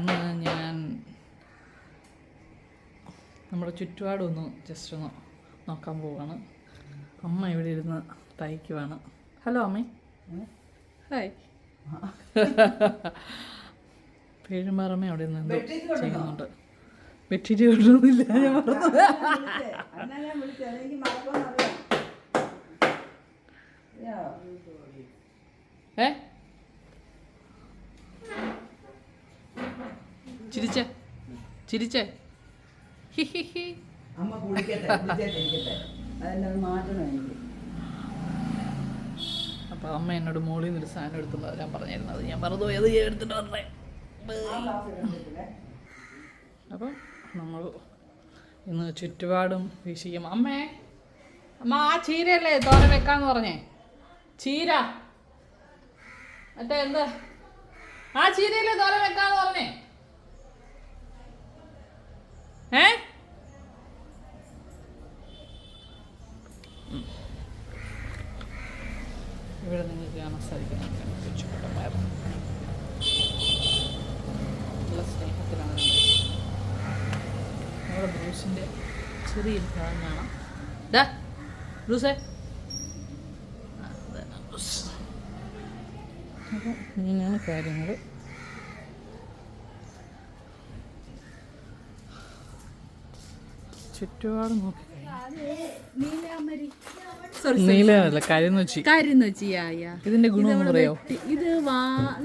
ഇന്ന് ഞാൻ നമ്മുടെ ചുറ്റുപാടൊന്ന് ജസ്റ്റ് ഒന്ന് നോക്കാൻ പോവാണ്. അമ്മ ഇവിടെ ഇരുന്ന് തയ്ക്കുവാണ്. ഹലോ അമ്മേ. ഹായ്. പേഴുമാറമ്മ അവിടെ നിന്ന് ചെയ്യുന്നുണ്ട്. ബെഡ്ഷീറ്റ് കിട്ടുന്നില്ല, ഞാൻ മറന്നു. ചിരിച്ചേ ചിരിച്ചേ. അപ്പോൾ അമ്മ എന്നോട് മോളിൽ നിന്നൊരു സാധനം എടുത്തുള്ള ഞാൻ പറഞ്ഞിരുന്നത്, ഞാൻ പറഞ്ഞു ഏത് എടുത്തിട്ട് പറഞ്ഞേ. അപ്പം നമ്മൾ ഇന്ന് ചുറ്റുപാടും വീശിക്കും. അമ്മ ആ ചീരയല്ലേ തോരൻ വെക്കാന്ന് പറഞ്ഞേ? ചീര മറ്റേ എന്താ ആ ചീരയല്ലേ തോരൻ വെക്കാന്ന് പറഞ്ഞേ? ഇവിടെ നിങ്ങൾക്ക് കാണാൻ സാധിക്കുന്നുണ്ട് കൊച്ചുകുട്ടന്മാർ നല്ല സ്നേഹത്തിലാണ്. നമ്മുടെ ബ്രൂസിൻ്റെ ചെറിയൊരു ഭാഗം കാണാം. ബ്രൂസേ, അപ്പം ഇങ്ങനെയാണ് കാര്യങ്ങൾ. ചുറ്റുപാട് നോക്കി നീലല്ല കരിനൊച്ചി. ഇതിന്റെ ഗുണം പറയോ? ഇത്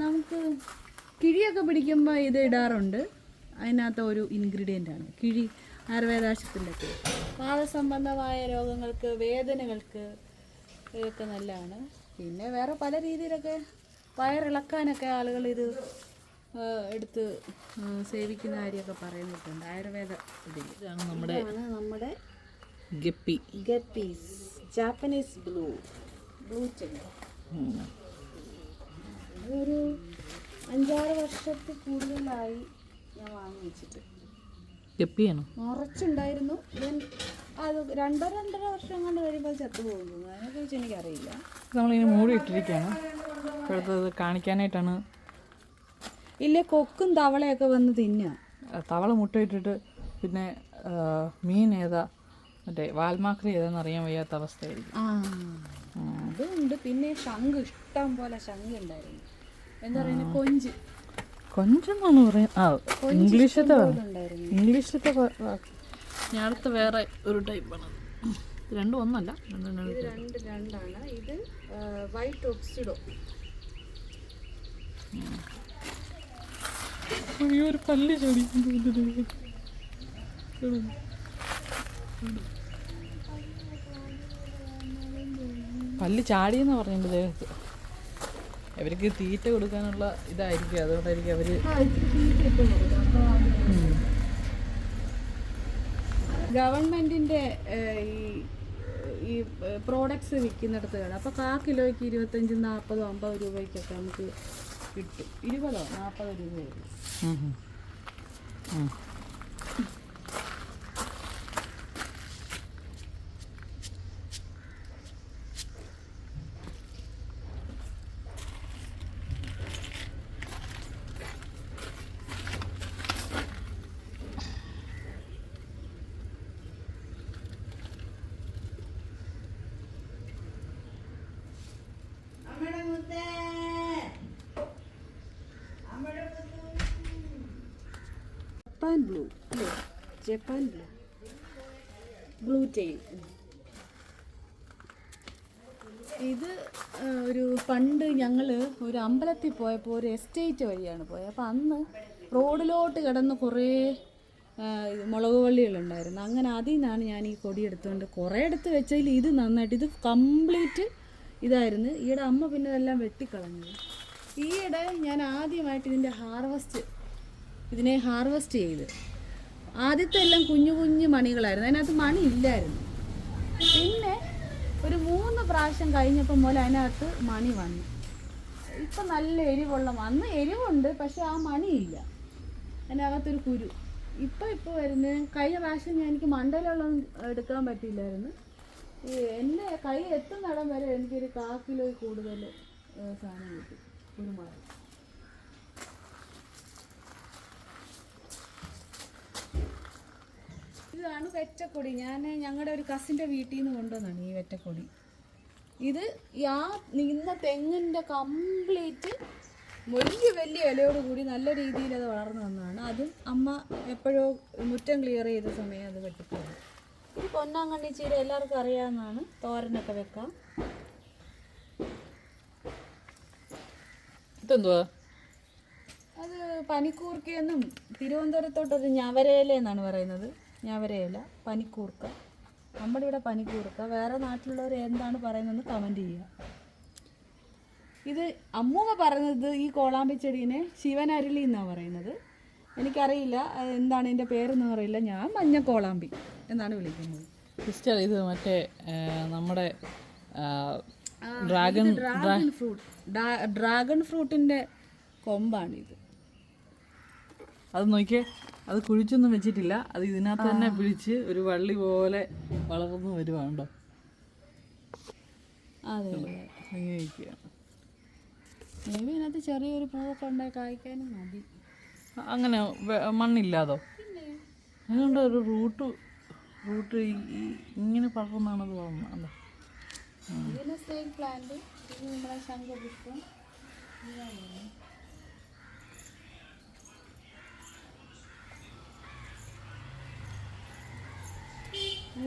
നമുക്ക് കിഴിയൊക്കെ പിടിക്കുമ്പോൾ ഇത് ഇടാറുണ്ട്. അതിനകത്ത് ഒരു ഇൻഗ്രീഡിയൻ്റ് ആണ് കിഴി. ആയുർവേദാശത്തിൻ്റെ ഒക്കെ വാദസംബന്ധമായ രോഗങ്ങൾക്ക്, വേദനകൾക്ക് ഇതൊക്കെ നല്ലതാണ്. പിന്നെ വേറെ പല രീതിയിലൊക്കെ വയറിളക്കാനൊക്കെ ആളുകൾ ഇത് എടുത്ത് സേവിക്കുന്ന കാര്യമൊക്കെ പറയുന്നിട്ടുണ്ട് ആയുർവേദ ഇതിൽ. ഇതാണ് നമ്മുടെ ഗപ്പീസ്, ജാപ്പനീസ് ബ്ലൂ ചെമ്മീൻ. അതൊരു 5-6 വർഷത്തിൽ കൂടുതലായി ഞാൻ വാങ്ങി വെച്ചിട്ട്. ഗപ്പിയാണോ? നിറച്ചുണ്ടായിരുന്നു. അത് 2-2.5 വർഷം കൊണ്ട് കഴിയുമ്പോൾ ചത്തുപോകുന്നു. അതിനെക്കുറിച്ച് എനിക്കറിയില്ല. നമ്മളിങ്ങനെ മൂടി ഇട്ടിരിക്കുകയാണ്. ഇപ്പോഴത്തത് കാണിക്കാനായിട്ടാണ്. ഇല്ല, കൊക്കും തവളയൊക്കെ വന്ന് തിന്നുക. തവള മുട്ടയിട്ടിട്ട് പിന്നെ മീൻ ഏതാ, മറ്റേ വാൽമാക്രി ഏതാന്ന് അറിയാൻ വയ്യാത്ത അവസ്ഥയായിരിക്കും. അതുണ്ട്. പിന്നെ ശംഖ്, ഇഷ്ടം പോലെ ശംഖ് ഉണ്ടായിരുന്നു. എന്താ പറയുന്നത്, കൊഞ്ചെന്നാണ് പറയുന്നത്. ഇംഗ്ലീഷിലത്തെ ഞാൻ അടുത്ത വേറെ ഒരു ടൈപ്പാണ്. രണ്ടും ഒന്നല്ല, രണ്ടാണ്. ഇത് വൈറ്റ് ഒക്സിഡോ. ഒരു പല്ല് ചടി പല്ല് ചാടിയെന്ന് പറഞ്ഞിട്ടുണ്ട് ദേഹത്ത്. അവർക്ക് തീറ്റ കൊടുക്കാനുള്ള ഇതായിരിക്കും, അതുകൊണ്ടായിരിക്കും അവര്. ഗവൺമെന്റിന്റെ ഈ പ്രോഡക്ട്സ് വിൽക്കുന്നിടത്ത് കാണാം. അപ്പോൾ 1 കിലോയ്ക്ക് 25, 40, 50 രൂപയ്ക്കൊക്കെ നമുക്ക് കിട്ടും. 20, 40 രൂപയായിരിക്കും. Japan blue tail. ഇത് ഒരു പണ്ട് ഞങ്ങൾ ഒരു അമ്പലത്തിൽ പോയപ്പോൾ ഒരു എസ്റ്റേറ്റ് വഴിയാണ് പോയത്. അപ്പോൾ അന്ന് റോഡിലോട്ട് കിടന്ന് കുറേ മുളക് വള്ളികളുണ്ടായിരുന്നു. അങ്ങനെ അതിൽ നിന്നാണ് ഞാൻ ഈ കൊടി എടുത്തുകൊണ്ട് കുറേ എടുത്ത് വെച്ചതിൽ ഇത് നന്നായിട്ട്, ഇത് കംപ്ലീറ്റ് ഇതായിരുന്നു. ഈയിടെ അമ്മ പിന്നെ ഇതെല്ലാം വെട്ടിക്കളഞ്ഞത്. ഈയിടെ ഞാൻ ആദ്യമായിട്ട് ഇതിനെ ഹാർവെസ്റ്റ് ചെയ്ത്. ആദ്യത്തെ എല്ലാം കുഞ്ഞു കുഞ്ഞു മണികളായിരുന്നു, അതിനകത്ത് മണി ഇല്ലായിരുന്നു. പിന്നെ ഒരു 3 പ്രാവശ്യം കഴിഞ്ഞപ്പോൾ മുതൽ അതിനകത്ത് മണി വന്നു. ഇപ്പം നല്ല എരിവുള്ള, അന്ന് എരിവുണ്ട് പക്ഷെ ആ മണിയില്ല, അതിനകത്തൊരു കുരു. ഇപ്പോൾ വരുന്നത്. കഴിഞ്ഞ പ്രാവശ്യം എനിക്ക് മണ്ടയിലുള്ള എടുക്കാൻ പറ്റിയില്ലായിരുന്നു. എൻ്റെ കൈ എത്തുന്നിടം വരെ എനിക്കൊരു 1/4 കിലോയിൽ കൂടുതൽ സാധനം കിട്ടി, കുരുമുളക്. ഇതാണ് വെറ്റക്കൊടി. ഞാൻ ഞങ്ങളുടെ ഒരു കസിൻ്റെ വീട്ടിൽ നിന്ന് കൊണ്ടുവന്നാണ് ഈ വെറ്റക്കൊടി. ഇത് നിന്ന തെങ്ങിൻ്റെ കംപ്ലീറ്റ് വലിയ വലിയ ഇലയോട് കൂടി നല്ല രീതിയിൽ അത് വളർന്നു വന്നതാണ്. അതും അമ്മ എപ്പോഴോ മുറ്റം ക്ലിയർ ചെയ്ത സമയം അത് വെട്ടിപ്പോകും. ഇത് പൊന്നാങ്കണ്ണി ചീര എല്ലാവർക്കും അറിയാവുന്നതാണ്, തോരനൊക്കെ വെക്കാം. ഇതെന്തുവാ? അത് പനിക്കൂർക്കയെന്നും തിരുവനന്തപുരത്തോട്ടൊരു ഞവരയില എന്നാണ് പറയുന്നത്. ഞവരയില, പനിക്കൂർക്ക. നമ്മുടെ ഇവിടെ പനിക്കൂർക്ക, വേറെ നാട്ടിലുള്ളവർ എന്താണ് പറയുന്നതെന്ന് കമൻറ്റ് ചെയ്യുക. ഇത് അമ്മൂമ്മ പറയുന്നത് ഈ കോളാമ്പി ചെടീനെ ശിവനരളി എന്നാണ് പറയുന്നത്. എനിക്കറിയില്ല എന്താണ് ഇതിൻ്റെ പേരെന്ന് അറിയില്ല. ഞാൻ മഞ്ഞ കോളാമ്പി എന്നാണ് വിളിക്കുന്നത്. സിസ്റ്റർ ഇത് മറ്റേ നമ്മുടെ ഡ്രാഗൺ ഫ്രൂട്ടിൻ്റെ കൊമ്പാണിത്. അത് നോക്കിയേ, അത് കുഴിച്ചൊന്നും വെച്ചിട്ടില്ല, അത് ഇതിനകത്ത് തന്നെ പിടിച്ച് ഒരു വള്ളി പോലെ വളർന്നു വരുവാണ്ടോ. അതെ, ഇങ്ങനെ ഇരിക്കുകയാണ്. ഇതിനകത്ത് ചെറിയൊരു പൂവൊക്കെ ഉണ്ടായി കായ്ക്കാനും മതി. അങ്ങനെ മണ്ണില്ലാതോ? അതുകൊണ്ട് ഒരു റൂട്ട് ഇങ്ങനെ പടർന്നാണത് വളർന്നത്. ഇതിന് സ്നേക്ക് പ്ലാന്റ്, ഇത് നമ്മളെ ശംഖുപുഷ്പം.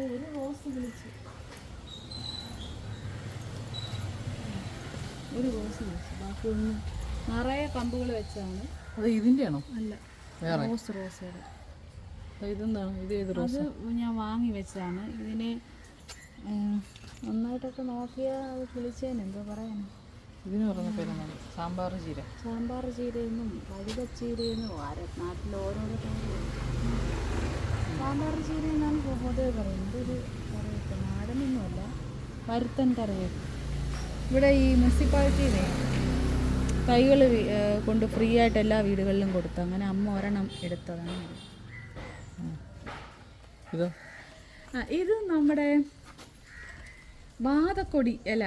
ഒരു റോസ് വിളിച്ചു, ഒരു റോസ് വിളിച്ചു. ബാക്കി ഒന്നും നിറയെ കമ്പുകൾ വെച്ചാണ്. അത് ഇതിൻ്റെ ആണോ? അല്ല, വേറെ റോസയുടെ. ഇതെന്താണ്? ഇത് ഏത് റോസ്? അത് ഞാൻ വാങ്ങി വെച്ചതാണ്. ഇതിനെ നന്നായിട്ടൊക്കെ നോക്കിയാൽ അത് കിളിച്ചേന് എന്തോ പറയാനും. ഇതിന് പറയുന്ന പേരെന്താണ്? സാമ്പാർ ചീര. സാമ്പാർ ചീരയെന്നും വഴുതച്ചീരയെന്നും നാട്ടിൽ ഓരോരോ പേര്. സാമ്പാർ ചീര എന്നാണ് പൊതുവെ പറയുന്നത്. ഒരു കറിവേപ്പ്, നാടനൊന്നുമല്ല, വരുത്തൻ കറിവേപ്പ്. ഇവിടെ ഈ മുനിസിപ്പാലിറ്റിയിലെ തൈകൾ കൊണ്ട് ഫ്രീ ആയിട്ട് എല്ലാ വീടുകളിലും കൊടുത്തു. അങ്ങനെ അമ്മ ഒരെണ്ണം എടുത്തതാണ്. ഇതോ? ഇത് നമ്മുടെ വാതക്കൊടി ഇല.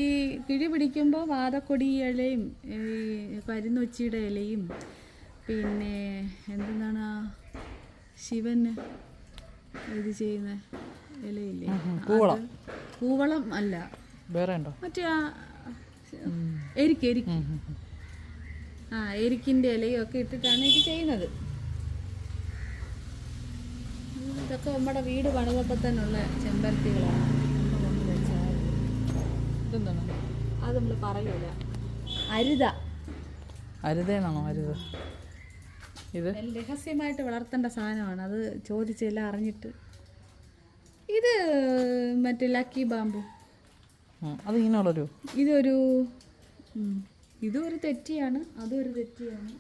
ഈ കിഴി പിടിക്കുമ്പോൾ വാതക്കൊടി ഇലയും ഈ കരിന്നൊച്ചിയുടെ ഇലയും പിന്നെ എന്താണ് ശിവന് ഇത് ചെയ്യുന്ന ഇലയില്ലേ, കൂവളം അല്ല, വേറെ ഉണ്ടോ? മറ്റേ എരിക്ക് എരിക്കിൻ്റെ ഇലയും ഒക്കെ ഇട്ടിട്ടാണ് ഇത് ചെയ്യുന്നത്. ഇതൊക്കെ നമ്മുടെ വീട് പണിതപ്പോൾ തന്നെയുള്ള ചെമ്പരത്തികളാണ്. ഇതെന്താണ്? അത് നമ്മൾ പറയൂല, അരുതേന്നാണോ? അരുത് ഇത് രഹസ്യമായിട്ട് വളർത്തേണ്ട സാധനമാണ്. അത് ചോദിച്ചെല്ലാം അറിഞ്ഞിട്ട്. ഇത് മറ്റേ ലക്കി ബാമ്പു. അത് ഇങ്ങനെയുള്ളൊരു ഇതൊരു തെറ്റിയാണ്, അതൊരു തെറ്റിയാണ്.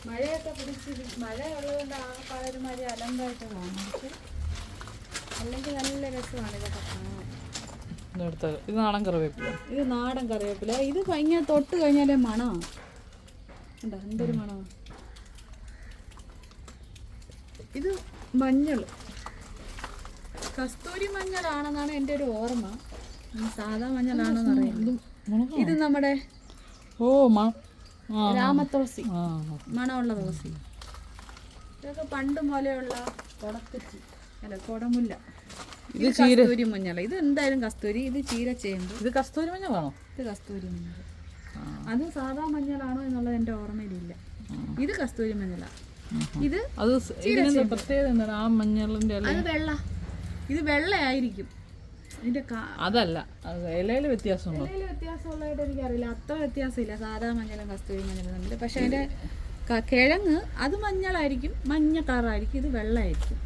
മഴയൊക്കെ പിടിച്ച് മഴ ഉള്ളതുകൊണ്ട് ആ പലരുമാതിരി അലമ്പായിട്ട് കാണും. പക്ഷെ അല്ലെങ്കിൽ നല്ല രസമാണ് ഇതൊക്കെ കാണാൻ. ഇത് നാടൻ കറിവേപ്പില. ഇത് നാടൻ കറിവേപ്പില. ഇത് ഭയങ്കര തൊട്ട് കഴിഞ്ഞാലേ മണമാണ്. ഉണ്ടോ എന്തൊരു മണമാണ്. ഇത് മഞ്ഞൾ, കസ്തൂരി മഞ്ഞളാണെന്നാണ് എൻ്റെ ഒരു ഓർമ്മ. സാധാ മഞ്ഞളാണെന്ന് അറിയാം. ഇത് നമ്മുടെ രാമത്തുളസി, മണമുള്ള തുളസി. ഇതൊക്കെ പണ്ട് പോലെയുള്ള കൊടക്കുറ്റി അല്ല കൊടമുല്ല. ഇത് കസ്തൂരി മഞ്ഞൾ. ഇത് എന്തായാലും കസ്തൂരി. ഇത് ചീരച്ചേമ്പ്. ഇത് കസ്തൂരി മഞ്ഞളാണോ? ഇത് കസ്തൂരി മഞ്ഞൾ. അത് സാധാ മഞ്ഞളാണോ എന്നുള്ളത് എൻ്റെ ഓർമ്മയിലില്ല. ഇത് കസ്തൂരി മഞ്ഞളാണ്. ഇത് പ്രത്യേകത എന്താണ്? ആ മഞ്ഞളിന്റെ അത് വെള്ള, ഇത് വെള്ളയായിരിക്കും. ഇതിന്റെ അതല്ല, ഇലയിൽ വ്യത്യാസമുണ്ടോ? ഇലയിൽ വ്യത്യാസമുള്ളതായിട്ട് എനിക്കറിയില്ല. അത്ര വ്യത്യാസമില്ല സാധാ മഞ്ഞളും കസ്തൂരി മഞ്ഞളും തമ്മിൽ. പക്ഷെ അതിന്റെ കിഴങ്ങ് അത് മഞ്ഞളായിരിക്കും, മഞ്ഞ കളറായിരിക്കും. ഇത് വെള്ളമായിരിക്കും.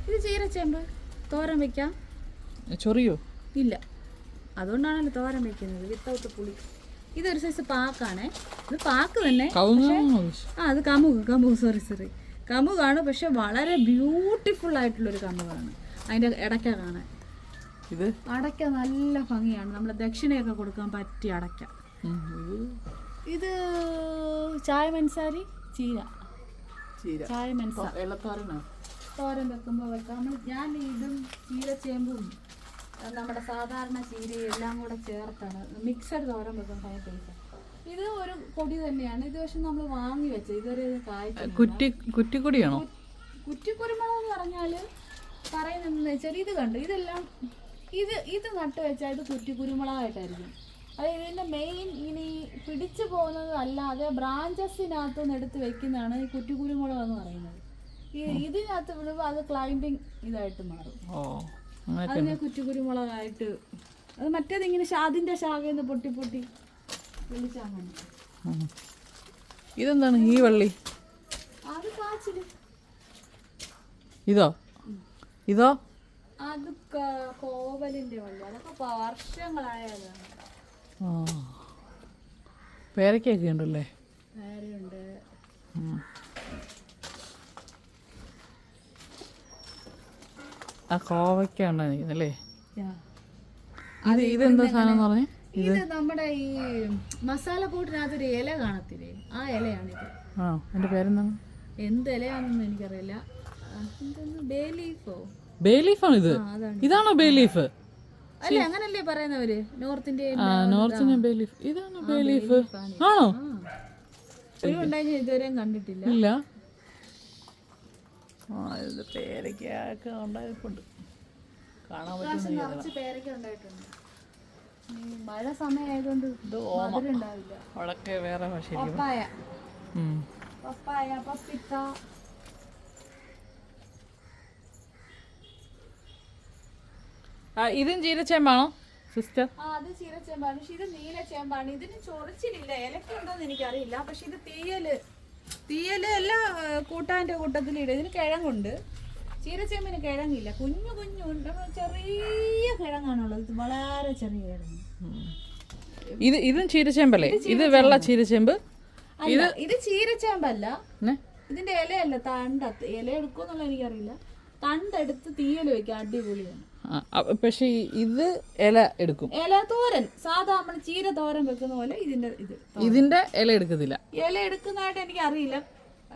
ഇത് ചീരച്ചേമ്പ്. തോരൻ വെക്കാം. ചൊറിയോ? ഇല്ല. അതുകൊണ്ടാണല്ലോ തോരൻ വെക്കുന്നത്, വിത്തൗട്ട് പുളി. ഇതൊരു സൈസ് പാക്കാണേ. ഇത് പാക്ക് തന്നെ. അത് കമുക് സോറി കമുകാണ്. പക്ഷെ വളരെ ബ്യൂട്ടിഫുൾ ആയിട്ടുള്ളൊരു കമുകാണ്. അതിൻ്റെ ഇടയ്ക്ക കാണാൻ. ഇത് അടയ്ക്ക നല്ല ഭംഗിയാണ്. നമ്മൾ ദക്ഷിണയൊക്കെ കൊടുക്കാൻ പറ്റിയ അടയ്ക്ക. ഇത് ചായ മനസാരി ചീര. ചായ മനസാരി തോരൻ വെക്കുമ്പോൾ വെക്കാം. ഞാൻ ഇതും ചീരച്ചേമ്പും നമ്മുടെ സാധാരണ ചീരയും എല്ലാം കൂടെ ചേർത്താണ് മിക്സഡ് തോരൻ വെക്കും. ഇത് ഒരു പൊടി തന്നെയാണ്. ഇത് പക്ഷെ നമ്മൾ വാങ്ങി വെച്ചത്, ഇതൊരു കുറ്റിക്കുടിയാണോ? കുറ്റിക്കുരുമുളക് എന്ന് പറഞ്ഞാൽ പറയുന്നതെന്ന് വെച്ചാൽ ഇത് കണ്ടു, ഇതെല്ലാം ഇത് നട്ട് വെച്ചാൽ ഇത് കുറ്റിക്കുരുമുളകായിട്ടായിരിക്കും. അതായത് ഇതിൻ്റെ മെയിൻ ഇനി പിടിച്ചു പോകുന്നത് അല്ലാതെ ബ്രാഞ്ചസിനകത്ത് നിന്ന് എടുത്ത് വെക്കുന്നതാണ് ഈ കുറ്റിക്കുരുമുളക് എന്ന് പറയുന്നത്. ഇതിനകത്ത് വിടുമ്പോൾ അത് ക്ലൈംബിങ് ഇതായിട്ട് മാറും. അതിനെ കുറ്റിക്കുരുമുളകായിട്ട് അത് മറ്റേതിങ്ങനെ അതിൻ്റെ ശാഖയിൽ നിന്ന് പൊട്ടി പൊട്ടി വിളിച്ചാൽ മതി. ഇതെന്താണ് ഈ വള്ളി? അത് കാച്ചില്. ഇതോ അത് കോവലിൻ്റെ വള്ളി. അതൊക്കെ വർഷങ്ങളായതാണ്. പേരക്കൊക്കെ ഉണ്ടല്ലേ? പേരയുണ്ട്. ആ കോവയ്ക്ക ഉണ്ടല്ലേ? ഇതെന്താ സാധനം എന്ന് പറഞ്ഞേ? ഇത് നമ്മുടെ ഈ മസാല കൂട്ടിനകത്തൊരു ഇല കാണത്തില്ലേ, ആ ഇലയാണിത്. എൻ്റെ പേരെന്താണ്? എന്ത് ഇലയാണെന്ന് എനിക്കറിയില്ല. ബേ ലീഫോ? ബേ ലീഫാണ് ഇത്. ഇതാണോ ബേ ലീഫ്? അല്ല, അങ്ങനല്ലേ പറയുന്നവര് north Indian. North Indian bay leaf. ഇതാണ് ബേ ലീഫ് ആണോ? ഉണ്ടായി ഇതുവരെയും കണ്ടിട്ടില്ല. ഇല്ല. ഇത് പേരയ്ക്കൊക്കെ ഉണ്ടായിട്ടുണ്ട്, കാണാൻ പറ്റുന്ന പേരൊക്കെ ഉണ്ടായിട്ടുണ്ട്. മഴ സമയമായതുകൊണ്ട് ഉണ്ടാവില്ല. അവിടൊക്കെ വേറെ ഭാഷ. പപ്പായ, പപ്പിത്ത. ഇതും ചീരച്ചേമ്പാണോ സിസ്റ്റർ? അത് ചീരച്ചേമ്പാണ്. പക്ഷെ ഇത് നീലച്ചേമ്പാണ്. ഇതിന് ചൊറിച്ചിലില്ല, ഇലക്കുണ്ടോന്ന് എനിക്കറിയില്ല. പക്ഷെ ഇത് തീയല് എല്ലാ കൂട്ടാൻ്റെ കൂട്ടത്തിലിടും. ഇതിന് കിഴങ്ങുണ്ട്. ചീരച്ചേമ്പിന് കിഴങ്ങില്ല, കുഞ്ഞു ഉണ്ട്. ചെറിയ കിഴങ്ങാണുള്ളത്. ഇത് വളരെ ചെറിയ കിഴങ്ങ്. ഇതും ചീരച്ചേമ്പല്ലേ? ഇത് വെള്ള ചീരച്ചേമ്പ്. ഇത് ചീരച്ചേമ്പല്ല, ഇതിന്റെ ഇലയല്ല, തണ്ടത്ത്. ഇല എടുക്കുമെന്നുള്ള എനിക്കറിയില്ല. തണ്ടെടുത്ത് തീയല് വെക്കാം, അടിപൊളിയാണ്. പക്ഷെ ഇത് ഇല എടുക്കും. ഇല തോരൻ സാധാ നമ്മൾ ചീര തോരൻ വെക്കുന്ന പോലെ ഇതിന്റെ ഇല എടുക്കത്തില്ല. ഇല എടുക്കുന്നതായിട്ട് എനിക്ക് അറിയില്ല.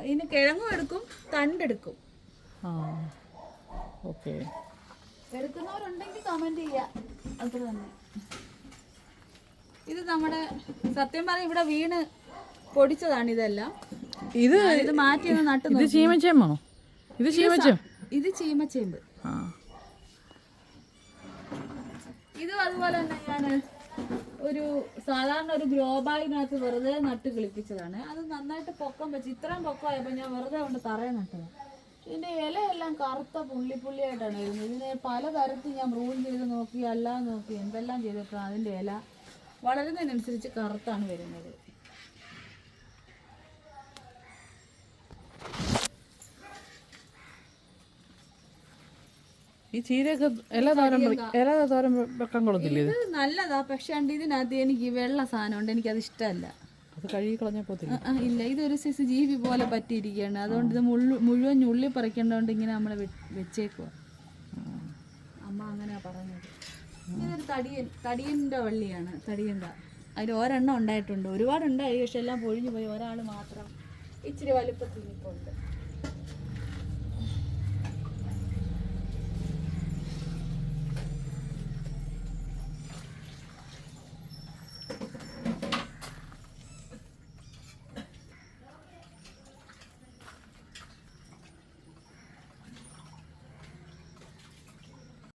ഇതിന് കിഴങ്ങും എടുക്കും, തണ്ടെടുക്കും. എടുക്കുന്നവരുണ്ടെങ്കിൽ കമന്റ് ചെയ്യാം. അത്ര തന്നെ. ഇത് നമ്മുടെ സത്യം പറഞ്ഞ ഇവിടെ വീണ് പൊടിച്ചതാണ് ഇതെല്ലാം. ഇത് മാറ്റി നട്ടു. ഇത് ചീമച്ചേമ്പാണോ? ഇത് ചീമച്ചേമ്പ്. ഇതും അതുപോലെ തന്നെ ഞാൻ ഒരു സാധാരണ ഒരു ഗ്രോ ബാഗിനകത്ത് വെറുതെ നട്ട് കിളിപ്പിച്ചതാണ്. അത് നന്നായിട്ട് പൊക്കം വെച്ച് ഇത്രയും പൊക്കമായപ്പോൾ ഞാൻ വെറുതെ കൊണ്ട് തറയെ നട്ടതാണ്. ഇതിൻ്റെ ഇലയെല്ലാം കറുത്ത പുള്ളിയായിട്ടാണ് വരുന്നത്. ഇതിനെ പലതരത്തിൽ ഞാൻ പ്രൂൺ ചെയ്ത് നോക്കി, അല്ലാതെ നോക്കി, എന്തെല്ലാം ചെയ്തിട്ടാണ് അതിൻ്റെ ഇല വളരുന്നതിനനുസരിച്ച് കറുത്താണ് വരുന്നത്. ഈ ചീരയൊക്കെ ഇല തോരൻ വെക്കാൻ കൊള്ളത്തില്ലേ? ഇത് നല്ലതാ, പക്ഷെ ഇതിനകത്ത് എനിക്ക് വെള്ള സാധനം ഉണ്ട്, എനിക്കത് ഇഷ്ടമല്ല. അത് കഴുകി കളഞ്ഞപ്പോൾ ഇല്ല, ഇതൊരു സൈസ് ജീവി പോലെ പറ്റിയിരിക്കുകയാണ്. അതുകൊണ്ട് ഇത് മുഴുവൻ ഞുള്ളി പറിക്കേണ്ടതുകൊണ്ട് ഇങ്ങനെ നമ്മൾ വെച്ചേക്കുക. അമ്മ അങ്ങനെയാ പറഞ്ഞത്. ഇതൊരു തടിയൻ്റെ വള്ളിയാണ്. തടിയൻ്റെ അതിൽ ഒരെണ്ണം ഉണ്ടായിട്ടുണ്ട്. ഒരുപാടുണ്ടായി, പക്ഷെ എല്ലാം പൊഴിഞ്ഞു പോയി. ഒരാൾ മാത്രം ഇച്ചിരി വലുപ്പത്തിൽ നിൽപ്പുണ്ട്.